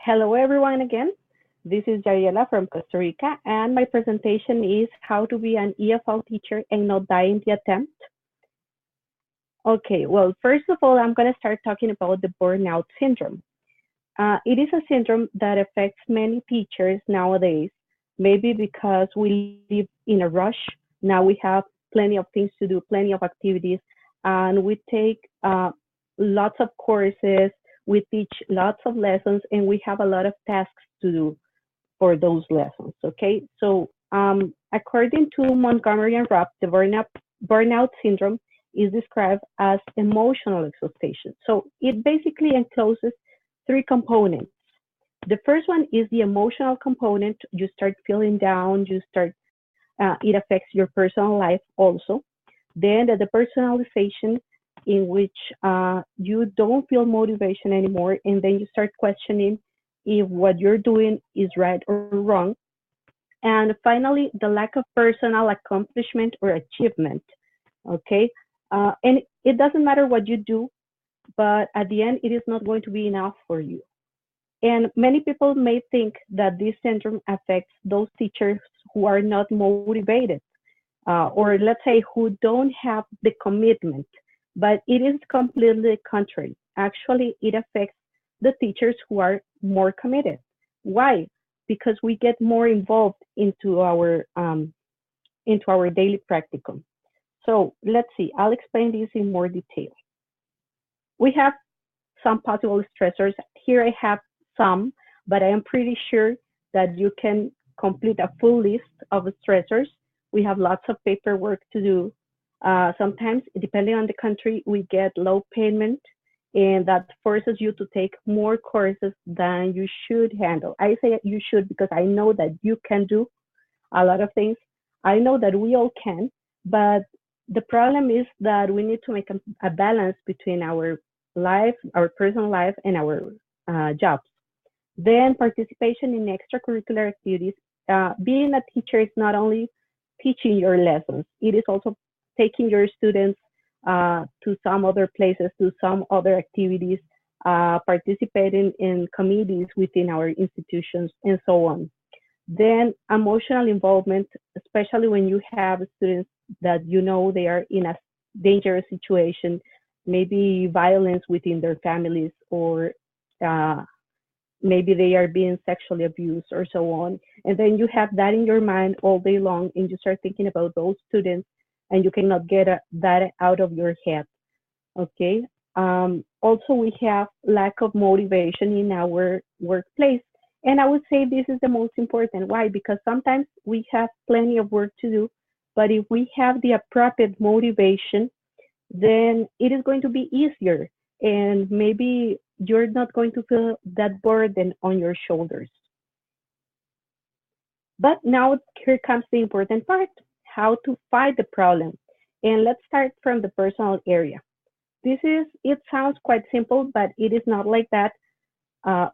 Hello, everyone, again. This is Yariela from Costa Rica, and my presentation is how to be an EFL teacher and not die in the attempt. Okay, well, first of all, I'm going to start talking about the burnout syndrome. It is a syndrome that affects many teachers nowadays, maybe because we live in a rush. Now we have plenty of things to do, plenty of activities, and we take lots of courses, we teach lots of lessons, and we have a lot of tasks to do for those lessons. Okay, so according to Montgomery and Rupp, the burnout syndrome is described as emotional exhaustion. So it basically encloses three components. The first one is the emotional component. You start feeling down, it affects your personal life also. Then the personalization, in which you don't feel motivation anymore, and then you start questioning if what you're doing is right or wrong. And finally, the lack of personal accomplishment or achievement. Okay, and it doesn't matter what you do, but at the end, it is not going to be enough for you. And many people may think that this syndrome affects those teachers who are not motivated, or let's say who don't have the commitment, but it is completely contrary. Actually, it affects the teachers who are more committed. Why? Because we get more involved into our daily practicum. So let's see. I'll explain this in more detail. We have some possible stressors. Here I have some, but I am pretty sure that you can complete a full list of stressors. We have lots of paperwork to do. Sometimes, depending on the country, we get low payment, and that forces you to take more courses than you should handle. I say you should because I know that you can do a lot of things. I know that we all can, but the problem is that we need to make a balance between our life, our personal life, and our jobs. Then participation in extracurricular activities. Being a teacher is not only teaching your lessons, it is also taking your students to some other places, to some other activities, participating in committees within our institutions, and so on. Then emotional involvement, especially when you have students that you know they are in a dangerous situation, maybe violence within their families, or uh, maybe they are being sexually abused, or so on. And then you have that in your mind all day long, and you start thinking about those students, and you cannot get that out of your head. Okay. Also, we have lack of motivation in our workplace. And I would say this is the most important. Why? Because sometimes we have plenty of work to do, but if we have the appropriate motivation, then it is going to be easier. And maybe you're not going to feel that burden on your shoulders. But now here comes the important part, how to fight the problem. And let's start from the personal area. It sounds quite simple, but it is not like that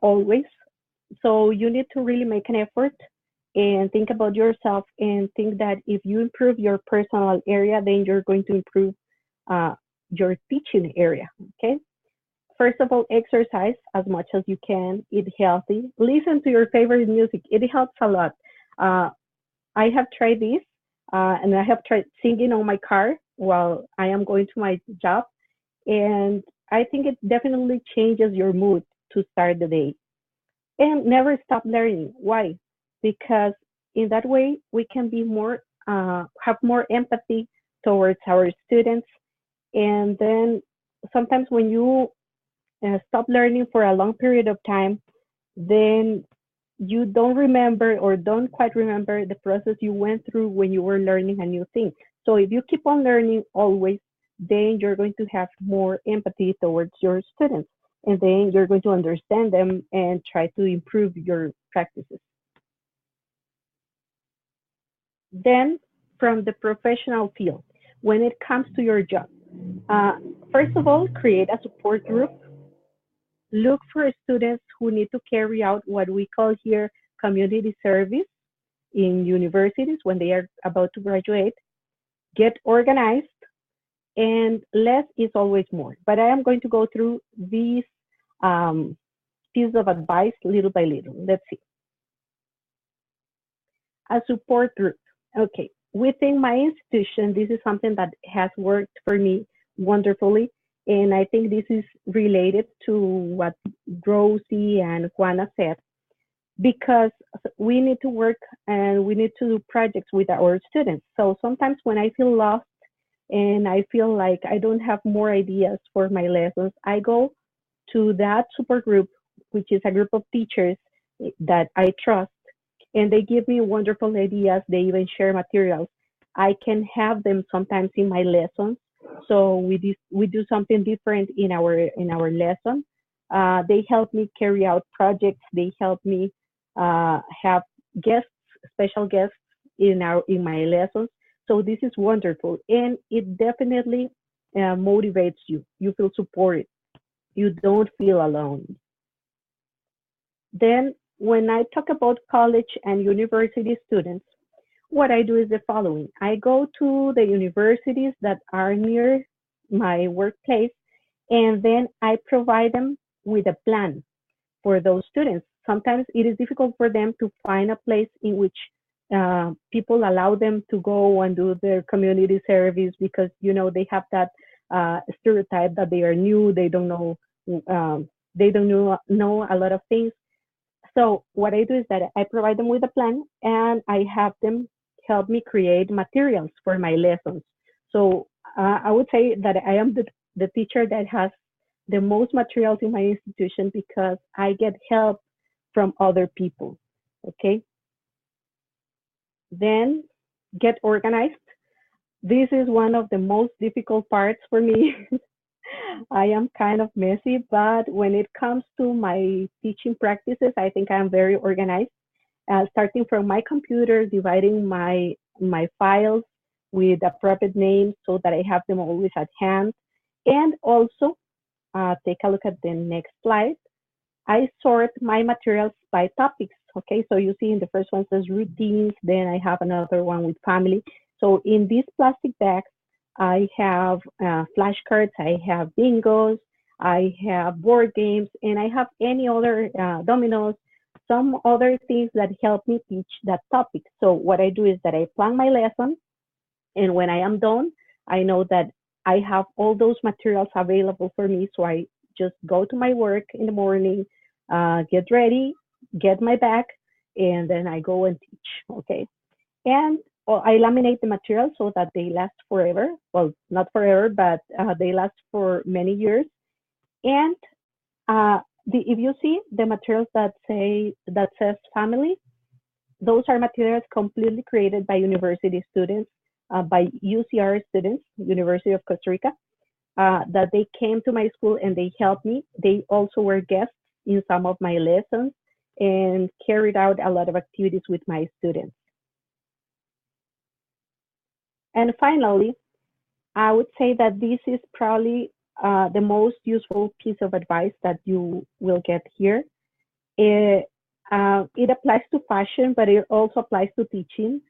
always. So you need to really make an effort and think about yourself and think that if you improve your personal area, then you're going to improve uh, your teaching area. Okay. First of all, exercise as much as you can, eat healthy, listen to your favorite music. It helps a lot. Uh, I have tried this, and I have tried singing on my car while I am going to my job. And I think it definitely changes your mood to start the day. And never stop learning. Why? Because in that way, we can be have more empathy towards our students. And then sometimes when you stop learning for a long period of time, then you don't remember or don't quite remember the process you went through when you were learning a new thing. So if you keep on learning always, then you're going to have more empathy towards your students. And then you're going to understand them and try to improve your practices. Then, from the professional field, when it comes to your job, uh, first of all, create a support group. Look for students who need to carry out what we call here community service in universities when they are about to graduate. Get organized, and less is always more. But I am going to go through these um, piece of advice little by little. Let's see. A support group. Okay, within my institution, this is something that has worked for me wonderfully. And I think this is related to what Rosie and Juana said, because we need to work and we need to do projects with our students. So sometimes when I feel lost and I feel like I don't have more ideas for my lessons, I go to that support group, which is a group of teachers that I trust, and they give me wonderful ideas. They even share materials. I can have them sometimes in my lessons. So we do something different in our lesson. They help me carry out projects. They help me have guests, special guests in my lessons. So this is wonderful, and it definitely motivates you. You feel supported. You don't feel alone. Then, when I talk about college and university students, what I do is the following. I go to the universities that are near my workplace, and then I provide them with a plan for those students. Sometimes it is difficult for them to find a place in which people allow them to go and do their community service, because they have that stereotype that they are new, they don't know know a lot of things. So what I do is that I provide them with a plan, and I have them help me create materials for my lessons. So I would say that I am the teacher that has the most materials in my institution, because I get help from other people. Okay. Then get organized. This is one of the most difficult parts for me. I am kind of messy, but when it comes to my teaching practices, I think I'm very organized. Starting from my computer, dividing my files with appropriate names so that I have them always at hand. And also, take a look at the next slide. I sort my materials by topics. Okay, so you see in the first one says routines, then I have another one with family. So in these plastic bags, I have flashcards, I have bingos, I have board games, and I have any other dominoes, some other things that help me teach that topic. So what I do is that I plan my lesson, and when I am done, I know that I have all those materials available for me. So I just go to my work in the morning, get ready, get my bag, and then I go and teach. Okay. And I laminate the materials so that they last forever. Well, not forever, but they last for many years. And if you see the materials that says family, those are materials completely created by university students, by UCR students, University of Costa Rica, that they came to my school and they helped me. They also were guests in some of my lessons and carried out a lot of activities with my students. And finally, I would say that this is probably the most useful piece of advice that you will get here. It applies to fashion, but it also applies to teaching.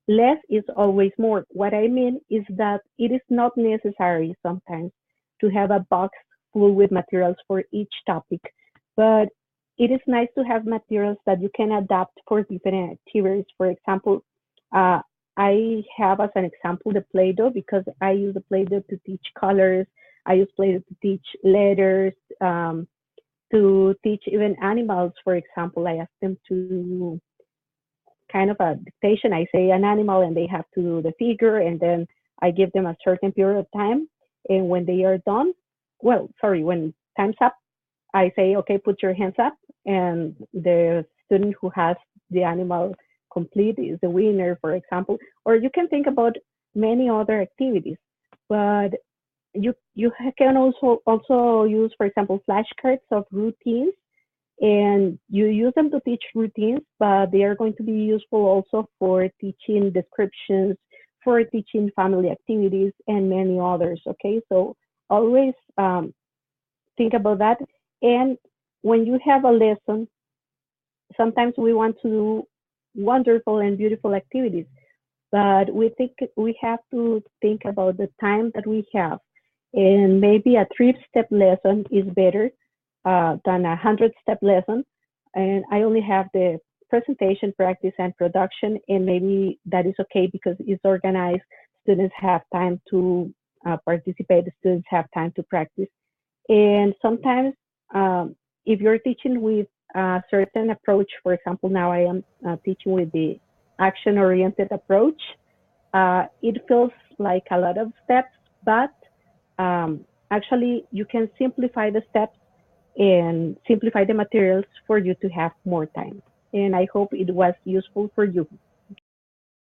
Less is always more. What I mean is that it is not necessary sometimes to have a box full with materials for each topic, but it is nice to have materials that you can adapt for different activities. For example, I have as an example the Play-Doh, because I use the Play-Doh to teach colors. I use Play-Doh to teach letters, to teach even animals. For example, I ask them to kind of a dictation. I say an animal and they have to do the figure, and then I give them a certain period of time. And when they are done, when time's up, I say, okay, put your hands up. And the student who has the animal complete is the winner, for example. Or you can think about many other activities, but you can also use, for example, flashcards of routines, and you use them to teach routines, but they are going to be useful also for teaching descriptions, for teaching family activities, and many others. Okay, so always think about that. And when you have a lesson, sometimes we want to do wonderful and beautiful activities, but we have to think about the time that we have, and maybe a 3-step lesson is better than a 100-step lesson, and I only have the presentation, practice, and production, and maybe that is okay because it's organized. Students have time to participate. Students have time to practice, and sometimes if you're teaching with a certain approach, for example, now I am teaching with the action-oriented approach. It feels like a lot of steps, but actually you can simplify the steps and simplify the materials for you to have more time. And I hope it was useful for you.